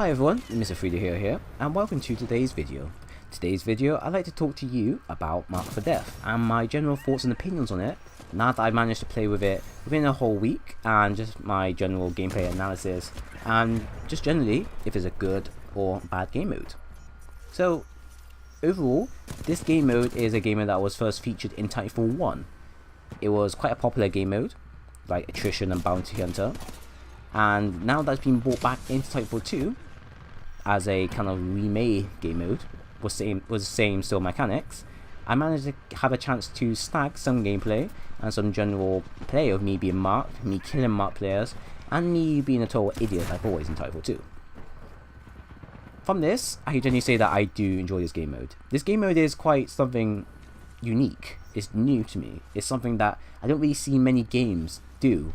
Hi everyone, Mr. Frida here, and welcome to today's video. Today's video, I'd like to talk to you about Mark for Death and my general thoughts and opinions on it now that I've managed to play with it within a whole week, and just my general gameplay analysis and just generally if it's a good or bad game mode. So overall, this game mode is a game mode that was first featured in TitanFall 1. It was quite a popular game mode, like Attrition and Bounty Hunter, and now that's been brought back into TitanFall 2 as a kind of remade game mode with the same still mechanics. I managed to have a chance to snag some gameplay and some general play of me being marked, me killing marked players, and me being a total idiot like always in TitanFall 2. From this, I can genuinely say that I do enjoy this game mode. This game mode is quite something unique. It's new to me. It's something that I don't really see many games do.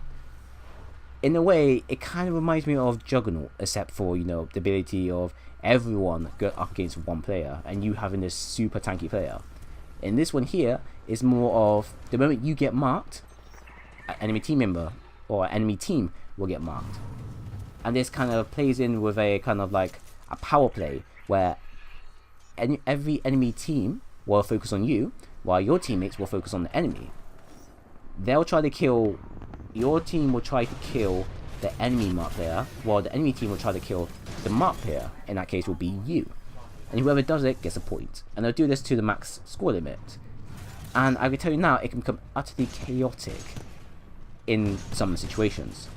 In a way, it kind of reminds me of Juggernaut, except for, the ability of everyone go up against one player and you having this super tanky player. In this one here, it's more of the moment you get marked, an enemy team member or an enemy team will get marked. And this kind of plays in with a kind of like a power play where every enemy team will focus on you while your teammates will focus on the enemy. Your team will try to kill the enemy mark player, while the enemy team will try to kill the mark player. In that case will be you. And whoever does it gets a point. And they'll do this to the max score limit. And I can tell you now, it can become utterly chaotic in some situations.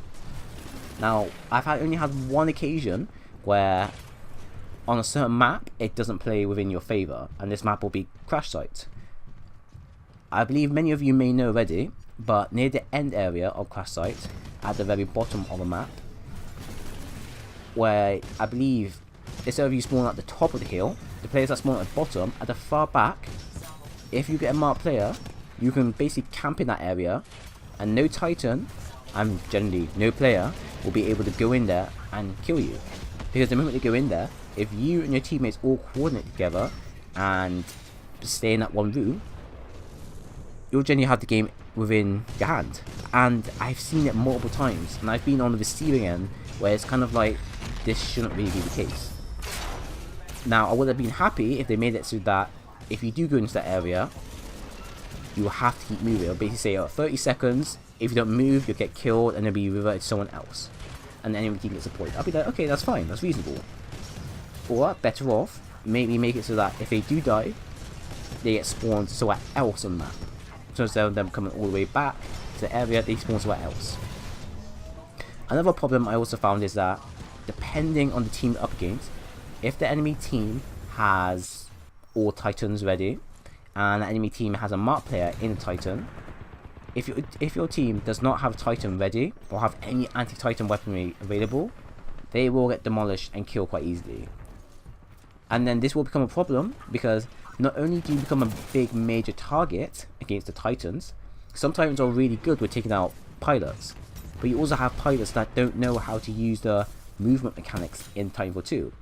Now, I've only had one occasion where on a certain map, it doesn't play within your favour. And this map will be Crash Site. I believe many of you may know already, but near the end area of Crash Site, at the very bottom of the map, where I believe instead of you spawn at the top of the hill, the players that spawn at the bottom, at the far back, if you get a marked player, you can basically camp in that area, and no Titan, and generally no player, will be able to go in there and kill you. Because the moment they go in there, if you and your teammates all coordinate together and stay in that one room, you'll generally have the game within your hand. And I've seen it multiple times, and I've been on the receiving end where it's kind of like, this shouldn't really be the case. Now, I would have been happy if they made it so that if you do go into that area, you will have to keep moving. It'll basically say 30 seconds, if you don't move, you'll get killed and it'll be reverted to someone else. And then anyone team gets a point. I'll be like, okay, that's fine, that's reasonable. Or, better off, maybe make it so that if they do die, they get spawned somewhere else on the map. So instead of them coming all the way back to the area, they spawn somewhere else. Another problem I also found is that depending on the team up against, if the enemy team has all Titans ready and the enemy team has a mark player in a Titan, if your team does not have Titan ready or have any anti-Titan weaponry available, they will get demolished and killed quite easily. And then this will become a problem because not only do you become a big major target against the Titans, some Titans are really good with taking out pilots, but you also have pilots that don't know how to use the movement mechanics in TitanFall 2.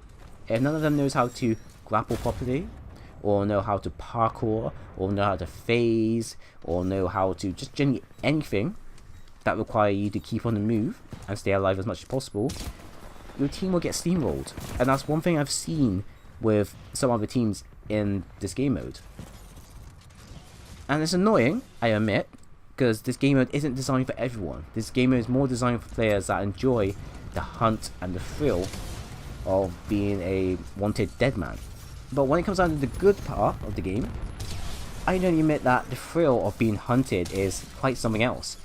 If none of them knows how to grapple properly, or know how to parkour, or know how to phase, or know how to just generally anything that require you to keep on the move and stay alive as much as possible, your team will get steamrolled. And that's one thing I've seen with some other teams in this game mode. And it's annoying, I admit, because this game mode isn't designed for everyone. This game mode is more designed for players that enjoy the hunt and the thrill of being a wanted dead man. But when it comes down to the good part of the game, I don't admit that the thrill of being hunted is quite something else.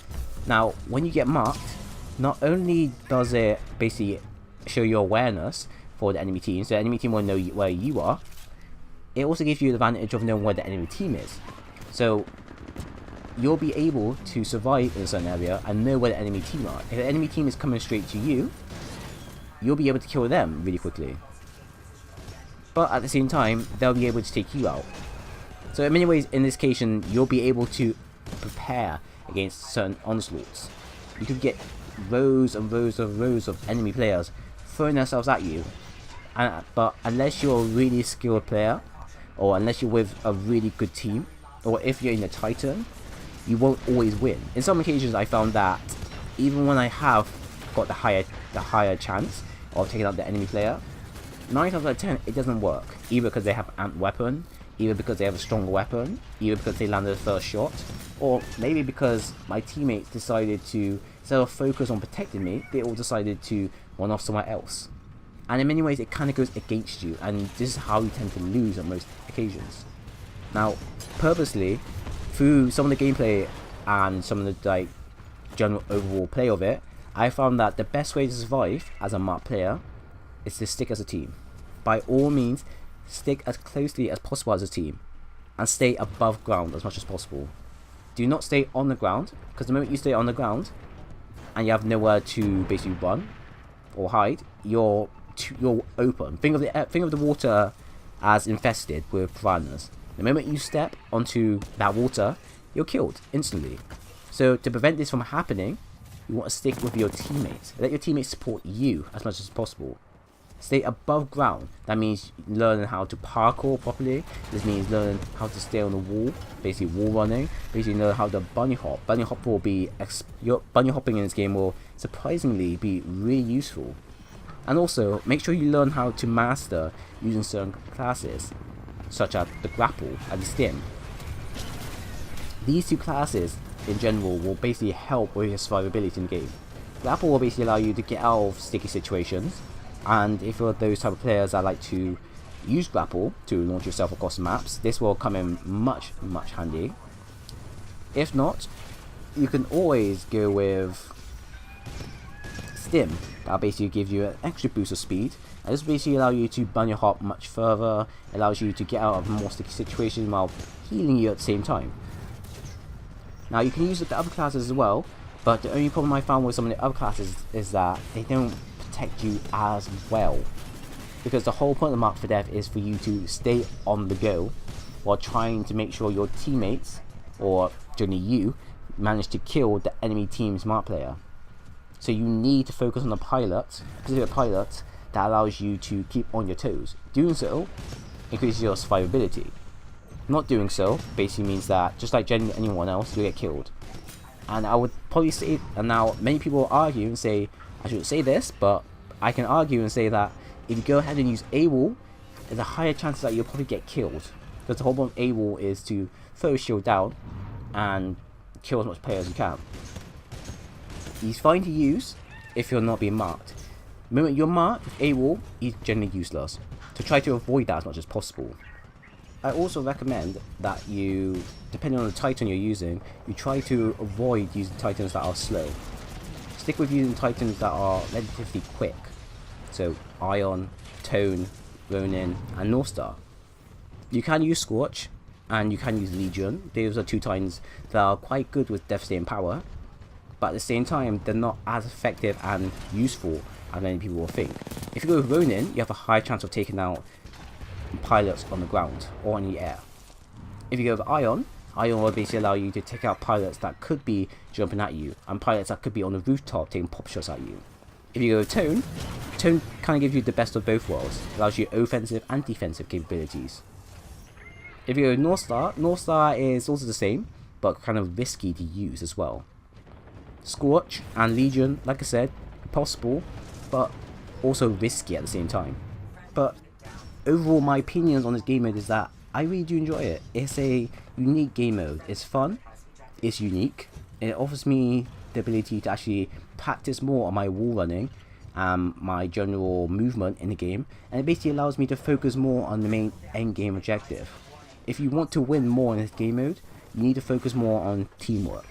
Now, when you get marked, not only does it basically show your awareness for the enemy team, so the enemy team will know where you are, it also gives you the advantage of knowing where the enemy team is. So you'll be able to survive in a certain area and know where the enemy team are. If the enemy team is coming straight to you, you'll be able to kill them really quickly. But at the same time, they'll be able to take you out. So in many ways, in this case, you'll be able to prepare against certain onslaughts. You could get rows and rows of enemy players throwing themselves at you. But unless you're a really skilled player, or unless you're with a really good team, or if you're in a Titan, you won't always win. In some occasions I found that even when I have got the higher chance, of taking out the enemy player, 9 times out of 10 it doesn't work. Either because they have an amp weapon, either because they have a stronger weapon, either because they landed the first shot, or maybe because my teammates decided to, instead of focus on protecting me, they all decided to run off somewhere else. And in many ways it kind of goes against you, and this is how you tend to lose on most occasions. Now, purposely, through some of the gameplay and some of the general overall play of it, I found that the best way to survive as a marked player is to stick as a team. By all means, stick as closely as possible as a team, and stay above ground as much as possible. Do not stay on the ground, because the moment you stay on the ground and you have nowhere to basically run or hide, you're open. Think of the water as infested with piranhas. The moment you step onto that water, you're killed instantly. So to prevent this from happening, you want to stick with your teammates. Let your teammates support you as much as possible. Stay above ground. That means learning how to parkour properly. This means learning how to stay on the wall, basically wall running. Basically learn how to bunny hop. Bunny hopping in this game will surprisingly be really useful. And also, make sure you learn how to master using certain classes, such as the grapple and the stim. These two classes in general will basically help with your survivability in the game. Grapple will basically allow you to get out of sticky situations, and if you're those type of players that like to use grapple to launch yourself across maps, this will come in much handy. If not, you can always go with stim. That'll basically give you an extra boost of speed, and this will basically allow you to bunny hop much further. It allows you to get out of more sticky situations while healing you at the same time. Now you can use the other classes as well, but the only problem I found with some of the other classes is that they don't protect you as well. Because the whole point of Marked for Death is for you to stay on the go while trying to make sure your teammates, or generally you, manage to kill the enemy team's marked player. So you need to focus on a specific pilot that allows you to keep on your toes. Doing so increases your survivability. Not doing so basically means that, just like generally anyone else, you'll get killed. And I would probably say, and now many people will argue and say, I shouldn't say this, but I can argue and say that if you go ahead and use AWOL, there's a higher chance that you'll probably get killed. Because the whole point of AWOL is to throw a shield down and kill as much players as you can. He's fine to use if you're not being marked. The moment you're marked with AWOL, he's generally useless. So try to avoid that as much as possible. I also recommend that you, depending on the Titan you're using, you try to avoid using Titans that are slow. Stick with using Titans that are relatively quick. So Ion, Tone, Ronin, and Northstar. You can use Scorch, and you can use Legion. Those are two Titans that are quite good with devastating power, but at the same time, they're not as effective and useful as many people will think. If you go with Ronin, you have a high chance of taking out pilots on the ground or in the air. If you go with Ion will basically allow you to take out pilots that could be jumping at you, and pilots that could be on the rooftop taking pop shots at you. If you go with Tone kind of gives you the best of both worlds. It allows you offensive and defensive capabilities. If you go with Northstar is also the same, but kind of risky to use as well. Scorch and Legion, like I said, possible, but also risky at the same time. But overall, my opinions on this game mode is that I really do enjoy it. It's a unique game mode. It's fun, it's unique, it offers me the ability to actually practice more on my wall running and my general movement in the game, and it basically allows me to focus more on the main end game objective. If you want to win more in this game mode, you need to focus more on teamwork.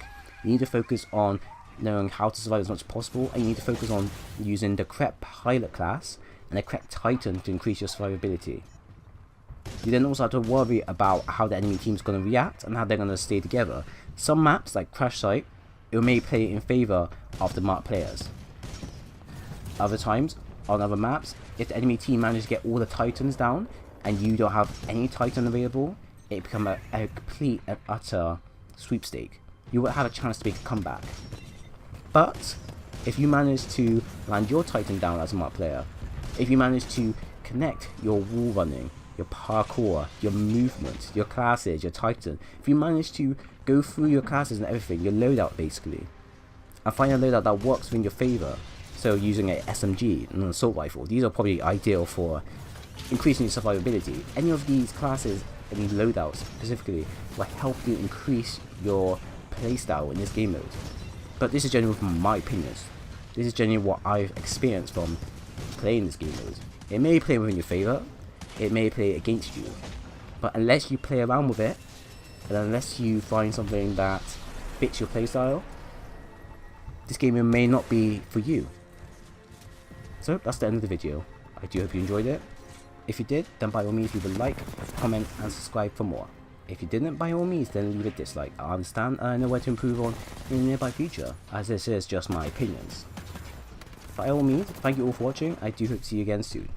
You need to focus on knowing how to survive as much as possible, and you need to focus on using the correct pilot class and the correct Titan to increase your survivability. You then also have to worry about how the enemy team is going to react and how they're going to stay together. Some maps, like Crash Site, it may play in favour of the marked players. Other times, on other maps, if the enemy team manages to get all the Titans down and you don't have any Titan available, it becomes a complete and utter sweepstake. You won't have a chance to make a comeback. But if you manage to land your Titan down as a marked player, if you manage to connect your wall running, your parkour, your movement, your classes, your Titan, if you manage to go through your classes and everything, your loadout basically, and find a loadout that works in your favour, So using a SMG and an assault rifle, these are probably ideal for increasing your survivability. Any of these classes, any loadouts specifically, will help you increase your playstyle in this game mode. But this is generally from my opinions. This is generally what I've experienced from playing this game mode. It may play within your favour, it may play against you, but unless you play around with it, and unless you find something that fits your playstyle, this game may not be for you. So that's the end of the video. I do hope you enjoyed it. If you did, then by all means leave a like, comment and subscribe for more. If you didn't, by all means then leave a dislike. I understand and I know where to improve on in the nearby future, as this is just my opinions. By all means, thank you all for watching. I do hope to see you again soon.